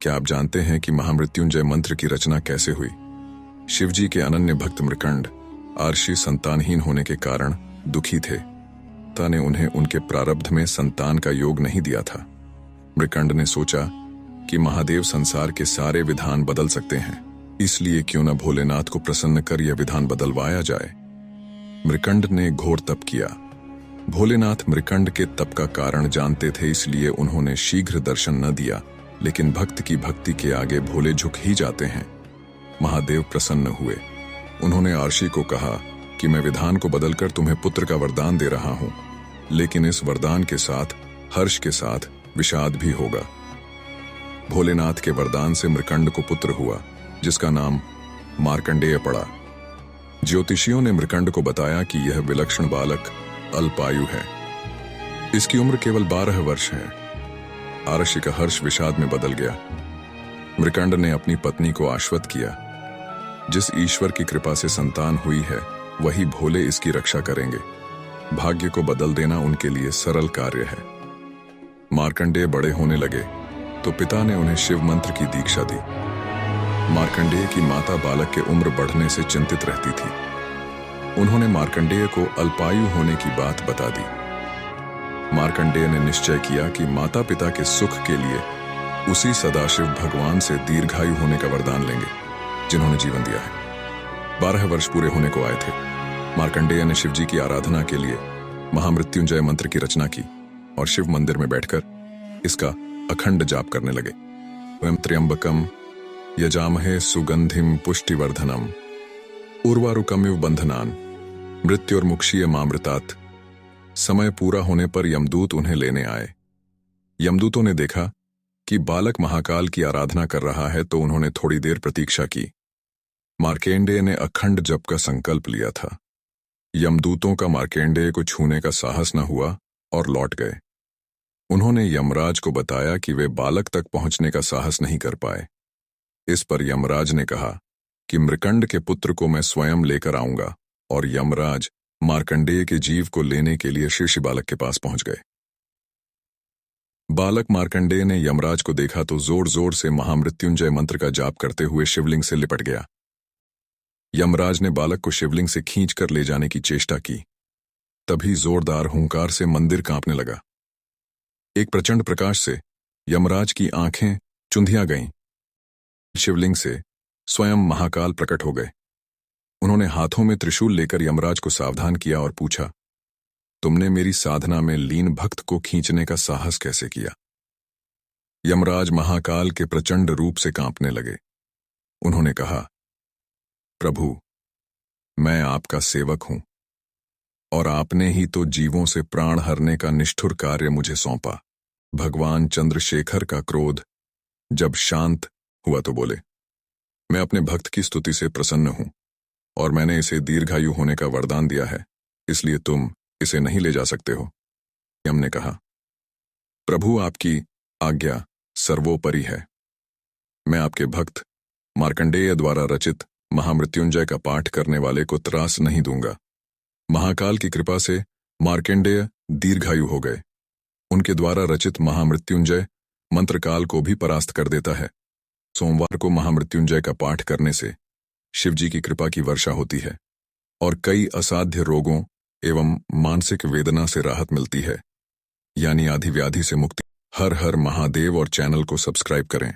क्या आप जानते हैं कि महामृत्युंजय मंत्र की रचना कैसे हुई? शिवजी के अनन्य भक्त मृकंड आर्षि संतानहीन होने के कारण दुखी थे। पिता ने उन्हें उनके प्रारब्ध में संतान का योग नहीं दिया था। मृकंड ने सोचा कि महादेव संसार के सारे विधान बदल सकते हैं, इसलिए क्यों न भोलेनाथ को प्रसन्न कर यह विधान बदलवाया जाए। मृकंड ने घोर तप किया। भोलेनाथ मृकंड के तप का कारण जानते थे, इसलिए उन्होंने शीघ्र दर्शन न दिया। लेकिन भक्त की भक्ति के आगे भोले झुक ही जाते हैं। महादेव प्रसन्न हुए। उन्होंने आर्षि को कहा कि मैं विधान को बदलकर तुम्हें पुत्र का वरदान दे रहा हूं, लेकिन इस वरदान के साथ हर्ष के साथ विषाद भी होगा। भोलेनाथ के वरदान से मृकंड को पुत्र हुआ, जिसका नाम मार्कंडेय पड़ा। ज्योतिषियों ने मृकंड को बताया कि यह विलक्षण बालक अल्पायु है। इसकी उम्र केवल 12 वर्ष है। आर्षि का हर्ष विषाद में बदल गया। मृकंड ने अपनी पत्नी को आश्वस्त किया, जिस ईश्वर की कृपा से संतान हुई है वही भोले इसकी रक्षा करेंगे। भाग्य को बदल देना उनके लिए सरल कार्य है। मार्कंडेय बड़े होने लगे तो पिता ने उन्हें शिव मंत्र की दीक्षा दी। मार्कंडेय की माता बालक के उम्र बढ़ने से चिंतित रहती थी। उन्होंने मार्कंडेय को अल्पायु होने की बात बता दी। मार्कंडेय ने निश्चय किया कि माता पिता के सुख के लिए उसी सदाशिव भगवान से दीर्घायु होने का वरदान लेंगे, जिन्होंने जीवन दिया है। 12 वर्ष पूरे होने को आए थे। मार्कंडेय ने शिवजी की आराधना के लिए महामृत्युंजय मंत्र की रचना की और शिव मंदिर में बैठकर इसका अखंड जाप करने लगे। वयम त्र्यंबकम यजामहे सुगंधिम पुष्टिवर्धनम उर्वारुकमिव बंधनान मृत्युर्मुक्षीय मामृतात। समय पूरा होने पर यमदूत उन्हें लेने आए। यमदूतों ने देखा कि बालक महाकाल की आराधना कर रहा है, तो उन्होंने थोड़ी देर प्रतीक्षा की। मार्कंडेय ने अखंड जप का संकल्प लिया था। यमदूतों का मार्कंडेय को छूने का साहस न हुआ और लौट गए। उन्होंने यमराज को बताया कि वे बालक तक पहुंचने का साहस नहीं कर पाए। इस पर यमराज ने कहा कि मृकंड के पुत्र को मैं स्वयं लेकर आऊंगा, और यमराज मार्कंडेय के जीव को लेने के लिए शीर्ष बालक के पास पहुंच गए। बालक मार्कंडेय ने यमराज को देखा तो जोर जोर से महामृत्युंजय मंत्र का जाप करते हुए शिवलिंग से लिपट गया। यमराज ने बालक को शिवलिंग से खींचकर ले जाने की चेष्टा की। तभी जोरदार हुंकार से मंदिर कांपने लगा। एक प्रचंड प्रकाश से यमराज की आंखें चुंधिया गईं। शिवलिंग से स्वयं महाकाल प्रकट हो गए। उन्होंने हाथों में त्रिशूल लेकर यमराज को सावधान किया और पूछा, तुमने मेरी साधना में लीन भक्त को खींचने का साहस कैसे किया? यमराज महाकाल के प्रचंड रूप से कांपने लगे। उन्होंने कहा, प्रभु, मैं आपका सेवक हूं, और आपने ही तो जीवों से प्राण हरने का निष्ठुर कार्य मुझे सौंपा। भगवान चंद्रशेखर का क्रोध जब शांत हुआ तो बोले, मैं अपने भक्त की स्तुति से प्रसन्न हूं, और मैंने इसे दीर्घायु होने का वरदान दिया है, इसलिए तुम इसे नहीं ले जा सकते हो। यम ने कहा, प्रभु, आपकी आज्ञा सर्वोपरि है। मैं आपके भक्त मार्कंडेय द्वारा रचित महामृत्युंजय का पाठ करने वाले को त्रास नहीं दूंगा। महाकाल की कृपा से मार्कंडेय दीर्घायु हो गए। उनके द्वारा रचित महामृत्युंजय मंत्रकाल को भी परास्त कर देता है। सोमवार को महामृत्युंजय का पाठ करने से शिवजी की कृपा की वर्षा होती है और कई असाध्य रोगों एवं मानसिक वेदना से राहत मिलती है, यानी आदि व्याधि से मुक्ति। हर हर महादेव, और चैनल को सब्सक्राइब करें।